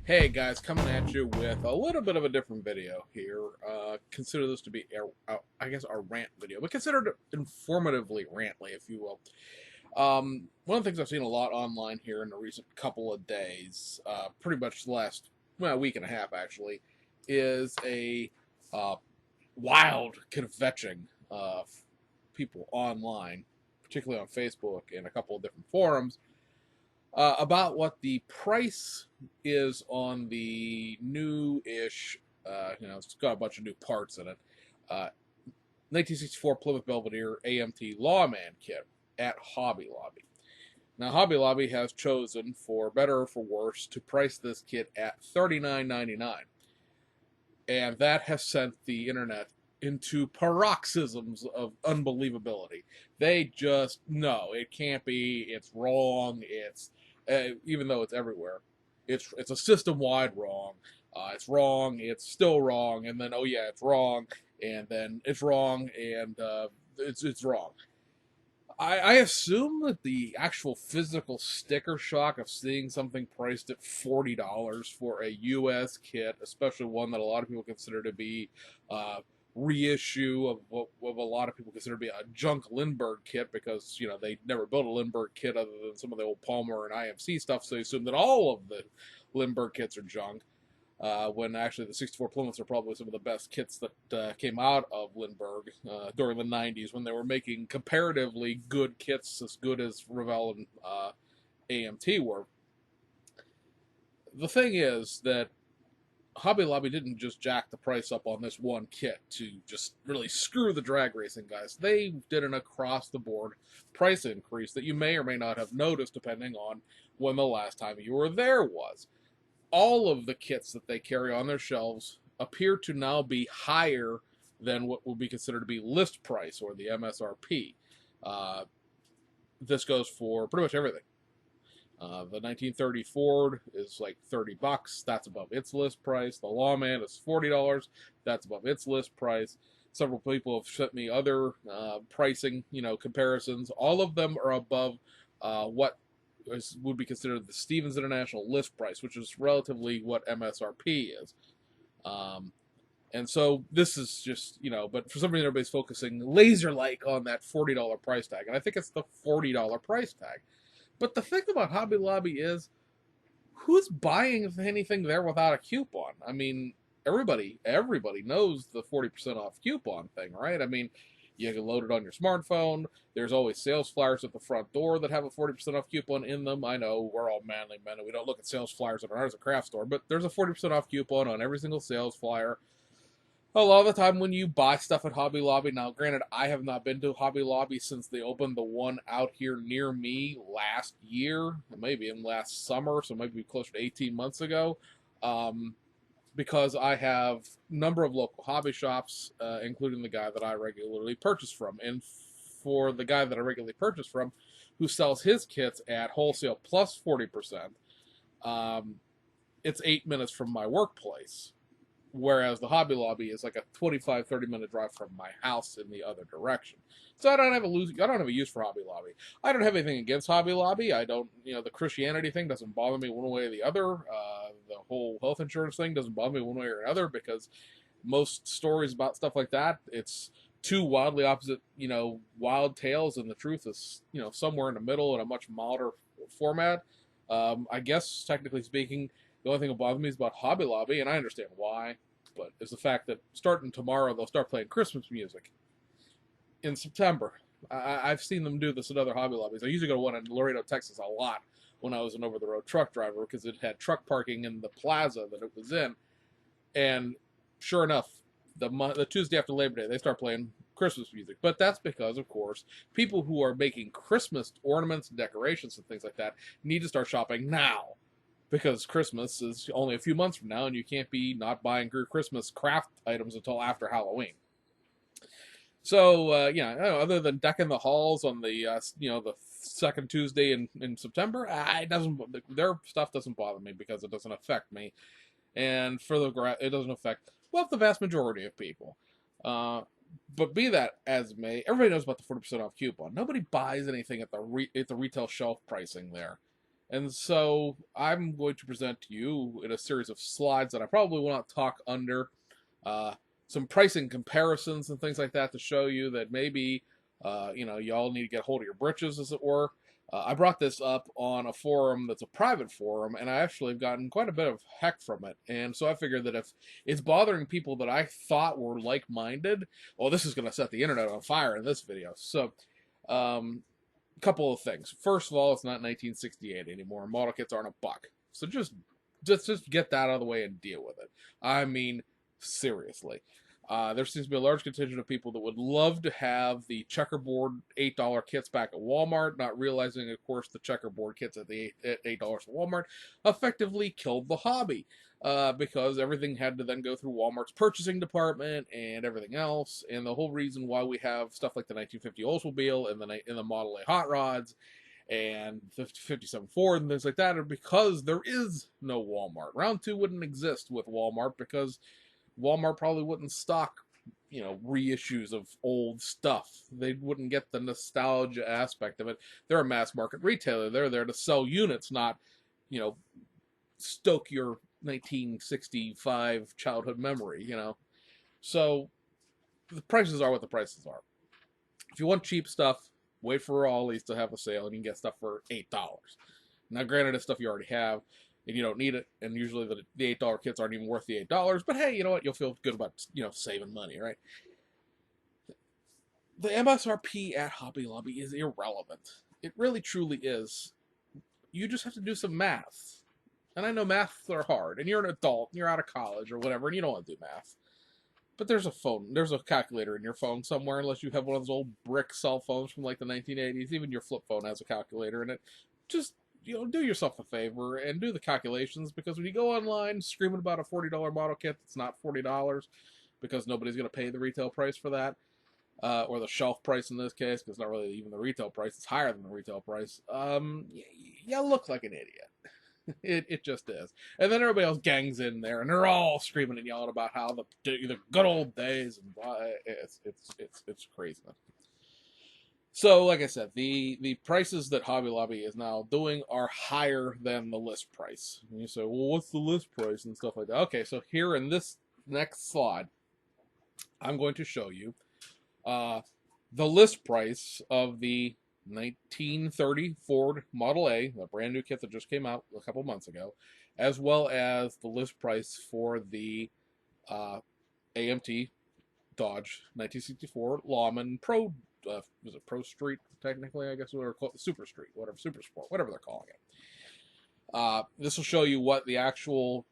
Hey guys, coming at you with a little bit of a different video here. Consider this to be, I guess, a rant video, but consider it informatively rantly, if you will. One of the things I've seen a lot online here in the recent couple of days, pretty much the last, week and a half actually, is a uh, wild kvetching of people online, particularly on Facebook and a couple of different forums, about what the price is on the new-ish, it's got a bunch of new parts in it, 1964 Plymouth Belvedere AMT Lawman kit at Hobby Lobby. Now, Hobby Lobby has chosen, for better or for worse, to price this kit at $39.99. And that has sent the internet into paroxysms of unbelievability. They just, no, it can't be, it's wrong, it's, even though it's everywhere, it's a system-wide wrong. It's wrong, it's still wrong, and then, oh yeah, it's wrong, and then it's wrong, and it's wrong. I assume that the actual physical sticker shock of seeing something priced at $40 for a U.S. kit, especially one that a lot of people consider to be reissue of what a lot of people consider to be a junk Lindbergh kit, because they never built a Lindbergh kit other than some of the old Palmer and IMC stuff, so they assume that all of the Lindbergh kits are junk. When actually the 64 Plymouths are probably some of the best kits that came out of Lindbergh during the 90s, when they were making comparatively good kits, as good as Revell and AMT were. The thing is that Hobby Lobby didn't just jack the price up on this one kit to just really screw the drag racing guys. They did an across-the-board price increase that you may or may not have noticed depending on when the last time you were there was. All of the kits that they carry on their shelves appear to now be higher than what would be considered to be list price, or the MSRP. This goes for pretty much everything. The 1930 Ford is like $30. That's above its list price. The Lawman is $40. That's above its list price. Several people have sent me other pricing, comparisons. All of them are above what would be considered the Stevens International list price, which is relatively what MSRP is. And so this is just, but for some reason everybody's focusing laser-like on that $40 price tag. And I think it's the $40 price tag. But the thing about Hobby Lobby is, who's buying anything there without a coupon? I mean, everybody knows the 40% off coupon thing, right? I mean, you can load it on your smartphone. There's always sales flyers at the front door that have a 40% off coupon in them. I know we're all manly men and we don't look at sales flyers at an arts and craft store, but there's a 40% off coupon on every single sales flyer. A lot of the time when you buy stuff at Hobby Lobby, now granted, I have not been to Hobby Lobby since they opened the one out here near me last year, maybe in last summer, so maybe closer to 18 months ago. Because I have a number of local hobby shops, including the guy that I regularly purchase from. And for the guy that I regularly purchase from, who sells his kits at wholesale plus 40%, it's 8 minutes from my workplace. Whereas the Hobby Lobby is like a 25, 30-minute drive from my house in the other direction. So I don't have a use for Hobby Lobby. I don't have anything against Hobby Lobby. I don't, the Christianity thing doesn't bother me one way or the other. The whole health insurance thing doesn't bother me one way or another, because most stories about stuff like that, it's two wildly opposite, wild tales, and the truth is, somewhere in the middle in a much milder format. I guess, technically speaking, the only thing that bothers me is about Hobby Lobby, and I understand why, but it's the fact that starting tomorrow, they'll start playing Christmas music in September. I've seen them do this at other Hobby Lobbies. I usually go to one in Laredo, Texas, a lot when I was an over-the-road truck driver, because it had truck parking in the plaza that it was in, and sure enough, the Tuesday after Labor Day, they start playing Christmas music. But that's because, of course, people who are making Christmas ornaments, decorations, and things like that need to start shopping now, because Christmas is only a few months from now, and you can't be not buying Christmas craft items until after Halloween. So, other than decking the halls on the, the second Tuesday in September, their stuff doesn't bother me, because it doesn't affect me. And it doesn't affect, the vast majority of people. But be that as it may, everybody knows about the 40% off coupon. Nobody buys anything at the retail shelf pricing there. And so I'm going to present to you in a series of slides that I probably will not talk under, uh, some pricing comparisons and things like that to show you that maybe, y'all need to get hold of your britches, as it were. I brought this up on a forum that's a private forum, and I actually have gotten quite a bit of heck from it. And so I figured that if it's bothering people that I thought were like-minded, well, this is going to set the internet on fire in this video. So, couple of things. First of all, it's not 1968 anymore. Model kits aren't a buck. So just get that out of the way and deal with it. I mean, seriously. There seems to be a large contingent of people that would love to have the checkerboard $8 kits back at Walmart, not realizing, of course, the checkerboard kits at $8 at Walmart effectively killed the hobby. Because everything had to then go through Walmart's purchasing department and everything else. And the whole reason why we have stuff like the 1950 Oldsmobile and the Model A hot rods and the 57 Ford and things like that are because there is no Walmart. Round 2 wouldn't exist with Walmart because Walmart probably wouldn't stock, reissues of old stuff. They wouldn't get the nostalgia aspect of it. They're a mass market retailer. They're there to sell units, not, stoke your 1965 childhood memory, So the prices are what the prices are. If you want cheap stuff, wait for Ollie's to have a sale and you can get stuff for $8. Now, granted, it's stuff you already have and you don't need it, and usually the $8 kits aren't even worth the $8, but hey, you know what? You'll feel good about, saving money, right? The MSRP at Hobby Lobby is irrelevant. It really truly is. You just have to do some math. And I know maths are hard, and you're an adult, and you're out of college or whatever, and you don't want to do math. But there's a calculator in your phone somewhere, unless you have one of those old brick cell phones from like the 1980s. Even your flip phone has a calculator in it. Just, do yourself a favor and do the calculations, because when you go online screaming about a $40 model kit that's not $40, because nobody's going to pay the retail price for that, or the shelf price in this case, because it's not really even the retail price, it's higher than the retail price, you look like an idiot. It just is. And then everybody else gangs in there, and they're all screaming and yelling about how the good old days, and it's craziness. So, like I said, the prices that Hobby Lobby is now doing are higher than the list price. And you say, well, what's the list price and stuff like that? Okay, so here in this next slide, I'm going to show you the list price of the 1930 Ford Model A, the brand new kit that just came out a couple months ago, as well as the list price for the AMT Dodge 1964 Lawman Pro, was it Pro Street technically? I guess we were called Super Street, whatever, Super Sport, whatever they're calling it. This will show you what the actual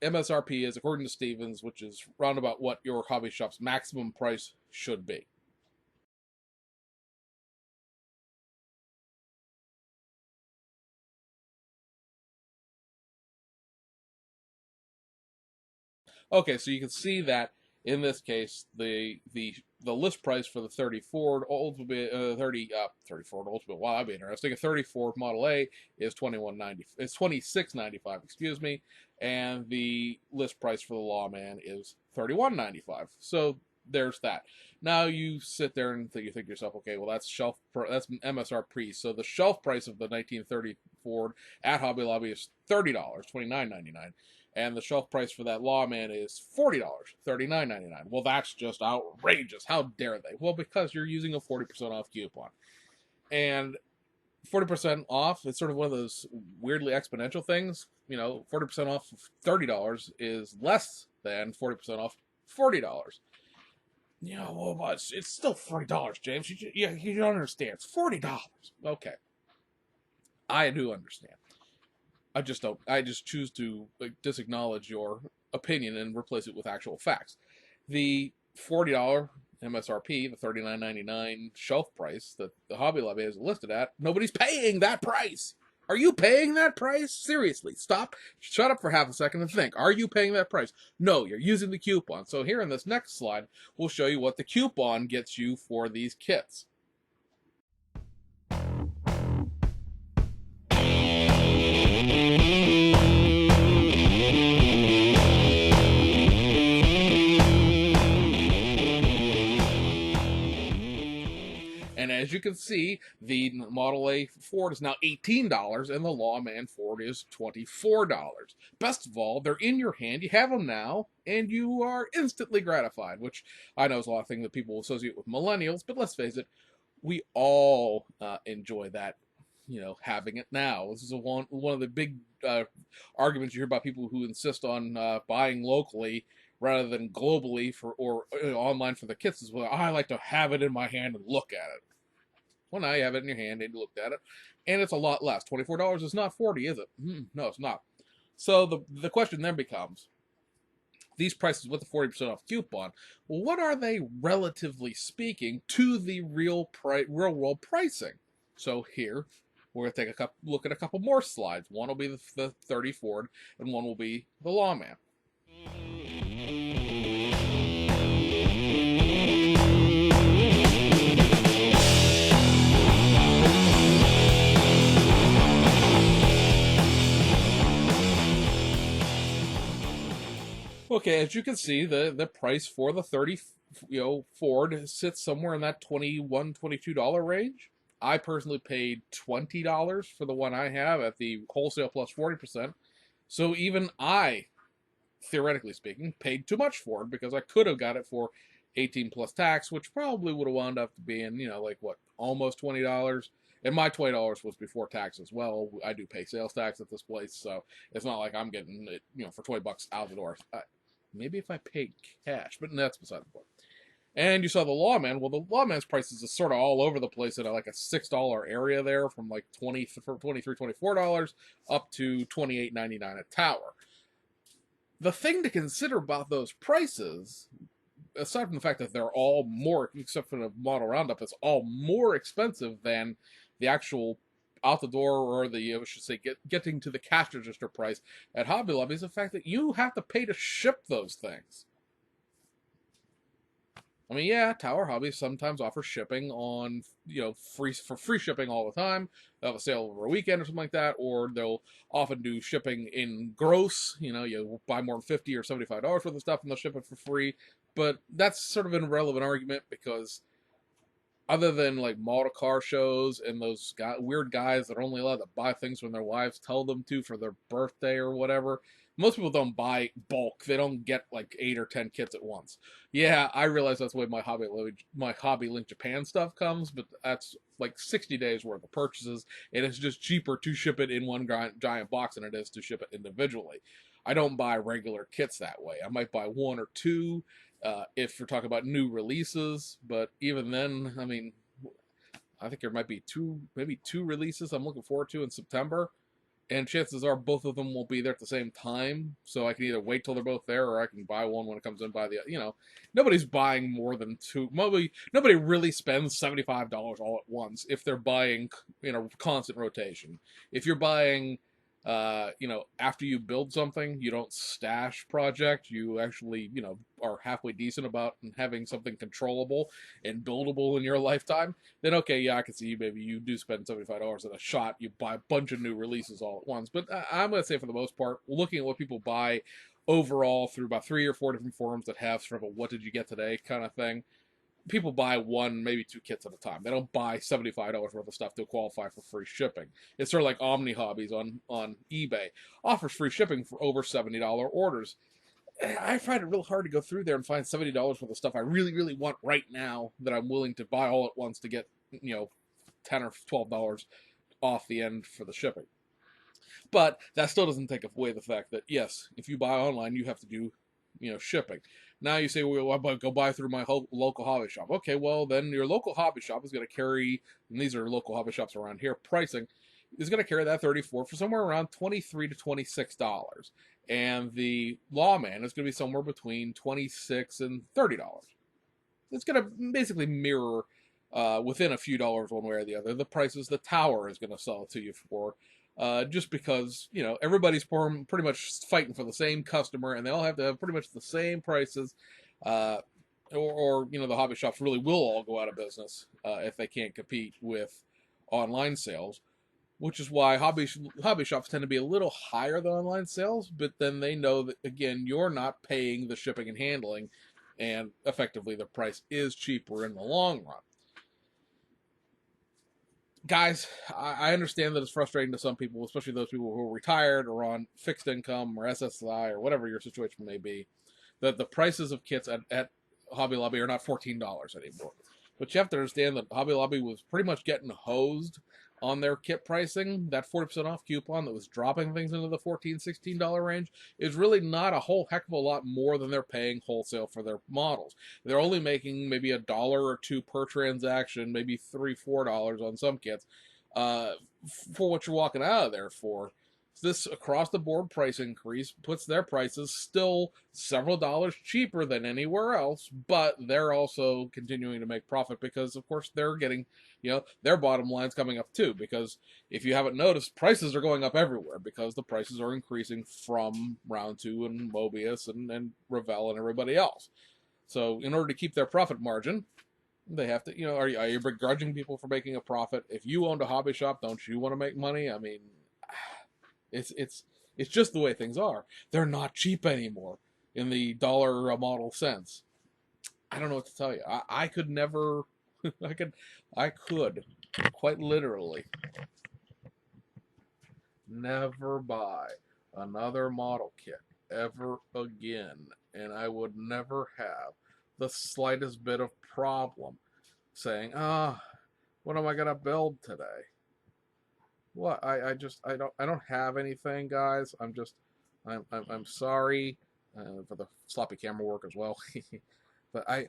MSRP is according to Stevens, which is roundabout what your hobby shop's maximum price should be. Okay, so you can see that in this case, the list price for the 30 Ford Oldsmobile, 30 Ford Oldsmobile. Wow, that'd be interesting. A 30 Ford Model A is $26.95, excuse me, and the list price for the Lawman is $31.95. So there's that. Now you sit there and you think to yourself, okay, well that's that's MSRP. So the shelf price of the 1930 Ford at Hobby Lobby is $30, $29.99. And the shelf price for that Lawman is $40, $39.99. Well, that's just outrageous. How dare they? Well, because you're using a 40% off coupon. And 40% off is sort of one of those weirdly exponential things. 40% off $30 is less than 40% off $40. Well, it's still $40, James. You don't understand. It's $40. Okay. I do understand. I just don't. I just choose to disacknowledge your opinion and replace it with actual facts. The $40 MSRP, the $39.99 shelf price that the Hobby Lobby is listed at, nobody's paying that price. Are you paying that price? Seriously, stop. Shut up for half a second and think. Are you paying that price? No, you're using the coupon. So here in this next slide, we'll show you what the coupon gets you for these kits. And And as you can see, the Model A Ford is now $18 and the Lawman Ford is $24. Best of all, they're in your hand, you have them now, and you are instantly gratified, which I know is a lot of things that people associate with millennials, but let's face it, we all enjoy that, having it now. This is one of the big arguments you hear about people who insist on buying locally rather than globally or online for the kits. Is, well, I like to have it in my hand and look at it. Well, now you have it in your hand and you looked at it, and it's a lot less. $24 is not $40, is it? No, it's not. So the question then becomes, these prices with the 40% off coupon, well, what are they relatively speaking to the real world pricing? So here, we're going to take a look at a couple more slides. One will be the 30 Ford, and one will be the Lawman. Okay, as you can see, the price for the 30 Ford sits somewhere in that $21, $22 range. I personally paid $20 for the one I have at the wholesale plus 40%. So even I, theoretically speaking, paid too much for it because I could have got it for 18 plus tax, which probably would have wound up being, almost $20. And my $20 was before tax as well. I do pay sales tax at this place, so it's not like I'm getting it, for $20 out the door. Maybe if I paid cash, but that's beside the point. And you saw the Lawman. Well, the Lawman's prices is sort of all over the place at like a $6 area there, from like $23, $24 up to $28.99 a tower. The thing to consider about those prices, aside from the fact that they're all more, except for the model roundup, it's all more expensive than the actual out the door, or I should say, getting to the cash register price at Hobby Lobby, is the fact that you have to pay to ship those things. I mean, yeah, Tower Hobby sometimes offers shipping on, free shipping all the time. They'll have a sale over a weekend or something like that, or they'll often do shipping in gross. You buy more than $50 or $75 worth of stuff and they'll ship it for free. But that's sort of an irrelevant argument, because other than like model car shows and those weird guys that are only allowed to buy things when their wives tell them to for their birthday or whatever, most people don't buy bulk. They don't get like 8 or 10 kits at once. Yeah, I realize that's the way my Hobby Link Japan stuff comes, but that's like 60 days worth of purchases, and it's just cheaper to ship it in one giant box than it is to ship it individually. I don't buy regular kits that way. I might buy one or two if you're talking about new releases, but even then, I mean, I think there might be maybe two releases I'm looking forward to in September, and chances are both of them will be there at the same time, so I can either wait till they're both there, or I can buy one when it comes in. Nobody's buying more than two. Nobody really spends $75 all at once if they're buying in a constant rotation. If you're buying after you build something, you don't stash project. You actually, are halfway decent about having something controllable and buildable in your lifetime. Then okay, yeah, I can see maybe you do spend $75 at a shot. You buy a bunch of new releases all at once. But I'm going to say for the most part, looking at what people buy overall through about 3 or 4 different forums that have sort of a "what did you get today" kind of thing, people buy 1, maybe 2 kits at a time. They don't buy $75 worth of stuff to qualify for free shipping. It's sort of like Omni Hobbies on eBay. Offers free shipping for over $70 orders. I find it real hard to go through there and find $70 worth of stuff I really, really want right now that I'm willing to buy all at once to get, $10 or $12 off the end for the shipping. But that still doesn't take away the fact that, yes, if you buy online, you have to do, shipping. Now you say, well, I'm going to go buy through my local hobby shop. Okay, well, then your local hobby shop is going to carry, and these are local hobby shops around here, pricing is going to carry that 34 for somewhere around $23 to $26. And the Lawman is going to be somewhere between $26 and $30. It's going to basically mirror within a few dollars one way or the other the prices the Tower is going to sell it to you for. Just because, everybody's pretty much fighting for the same customer, and they all have to have pretty much the same prices, or the hobby shops really will all go out of business if they can't compete with online sales, which is why hobby shops tend to be a little higher than online sales, but then they know that, again, you're not paying the shipping and handling, and effectively the price is cheaper in the long run. guys, I understand that it's frustrating to some people, especially those people who are retired or on fixed income or SSI or whatever your situation may be, that the prices of kits at Hobby Lobby are not $14 anymore. But you have to understand that Hobby Lobby was pretty much getting hosed on their kit pricing. That 40% off coupon that was dropping things into the $14, $16 range is really not a whole heck of a lot more than they're paying wholesale for their models. They're only making maybe $1 or $2 per transaction, maybe $3, $4 on some kits, uh, for what you're walking out of there for. This across the board price increase puts their prices still several dollars cheaper than anywhere else, but they're also continuing to make profit because, of course, they're getting, their bottom line's coming up too. Because if you haven't noticed, prices are going up everywhere because the prices are increasing from Round 2 and Mobius and Revell and everybody else. So, in order to keep their profit margin, they have to, are you begrudging people for making a profit? If you owned a hobby shop, don't you want to make money? I mean, it's just the way things are. They're not cheap anymore in the dollar a model sense. I don't know what to tell you. I could never, I could quite literally never buy another model kit ever again, and I would never have the slightest bit of problem saying, what am I gonna build today? What I don't have anything, guys. I'm sorry for the sloppy camera work as well, but I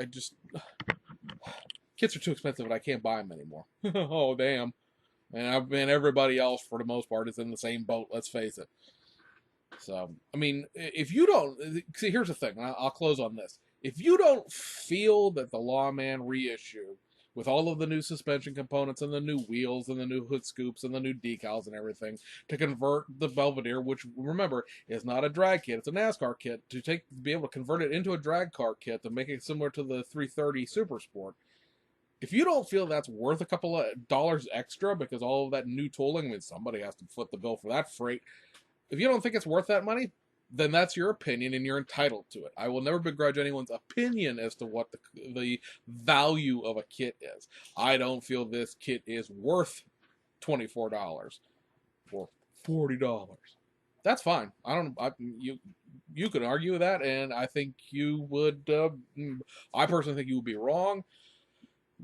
just kits are too expensive and I can't buy them anymore. Oh damn! And everybody else for the most part is in the same boat. Let's face it. So I mean, if you don't see, here's the thing. I'll close on this. If you don't feel that the Lawman reissue with all of the new suspension components and the new wheels and the new hood scoops and the new decals and everything to convert the Belvedere, which remember is not a drag kit, it's a NASCAR kit, to be able to convert it into a drag car kit to make it similar to the 330 Super Sport. If you don't feel that's worth a couple of dollars extra because all of that new tooling, I mean, somebody has to foot the bill for that freight. If you don't think it's worth that money, then that's your opinion and you're entitled to it. I will never begrudge anyone's opinion as to what the value of a kit is. I don't feel this kit is worth $24 or $40. That's fine. You could argue with that, and I think you would. I personally think you would be wrong.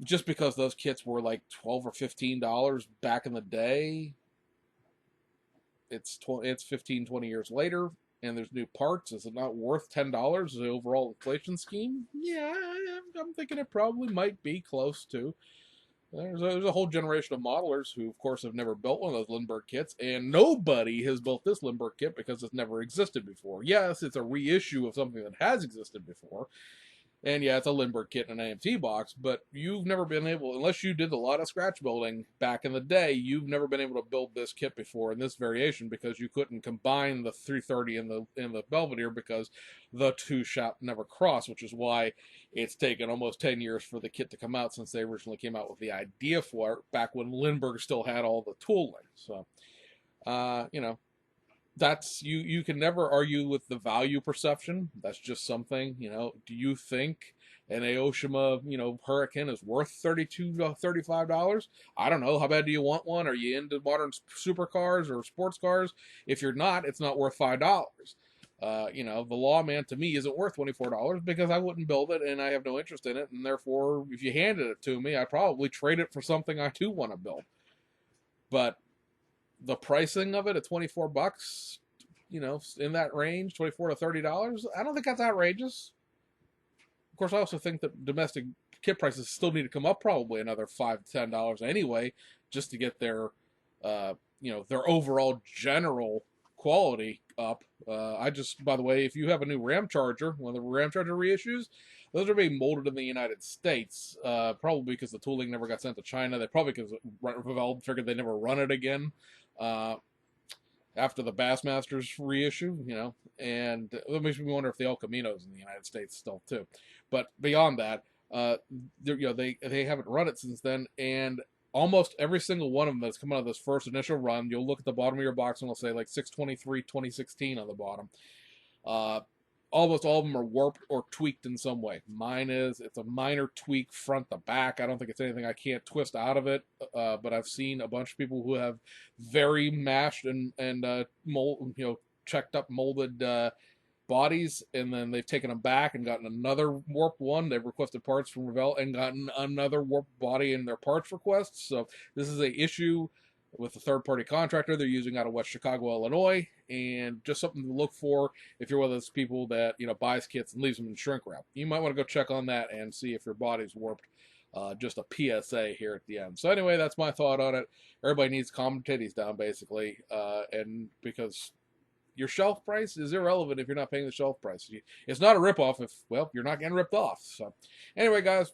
Just because those kits were like $12 or $15 back in the day, it's 15, 20 years later, and there's new parts. Is it not worth $10 the overall inflation scheme? Yeah, I'm thinking it probably might be close to. There's a whole generation of modelers who, of course, have never built one of those Lindbergh kits, and nobody has built this Lindbergh kit because it's never existed before. Yes, it's a reissue of something that has existed before, and yeah, it's a Lindbergh kit in an AMT box, but you've never been able, unless you did a lot of scratch building back in the day, you've never been able to build this kit before in this variation because you couldn't combine the 330 and the Belvedere because the two shop never crossed, which is why it's taken almost 10 years for the kit to come out since they originally came out with the idea for it back when Lindbergh still had all the tooling. So, that's you can never argue with the value perception. That's just something, do you think an Aoshima, Hurricane is worth $32 $35? I don't know. How bad do you want one? Are you into modern supercars or sports cars? If you're not, it's not worth $5. The Lawman to me isn't worth $24 because I wouldn't build it and I have no interest in it, and therefore if you handed it to me, I'd probably trade it for something I do want to build. But the pricing of it at $24, in that range, $24 to $30, I don't think that's outrageous. Of course, I also think that domestic kit prices still need to come up probably another $5 to $10 anyway, just to get their overall general quality up. By the way, if you have a new Ram Charger, one of the Ram Charger reissues, those are being molded in the United States, probably because the tooling never got sent to China. They probably because Revell figured they'd never run it again after the Bassmasters reissue, and it makes me wonder if the El Camino's in the United States still too. But beyond that, they haven't run it since then, and almost every single one of them that's come out of this first initial run, you'll look at the bottom of your box and it'll say like 623 2016 on the bottom. almost all of them are warped or tweaked in some way. Mine is, it's a minor tweak front to back. I don't think it's anything I can't twist out of it, but I've seen a bunch of people who have very mashed and mold, checked up molded bodies, and then they've taken them back and gotten another warped one. They've requested parts from Revell and gotten another warped body in their parts requests. So this is a issue with a third-party contractor they're using out of West Chicago, Illinois, and just something to look for if you're one of those people that buys kits and leaves them in shrink wrap. You might want to go check on that and see if your body's warped. Just a PSA here at the end. So anyway, that's my thought on it. Everybody needs to calm their titties down, basically, and because your shelf price is irrelevant if you're not paying the shelf price. It's not a ripoff if, well, you're not getting ripped off. So anyway, guys,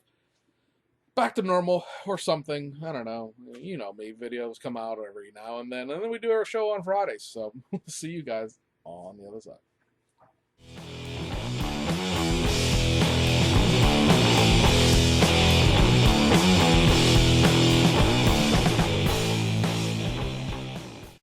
back to normal or something. I don't know. You know me. Videos come out every now and then we do our show on Fridays. So see you guys on the other side.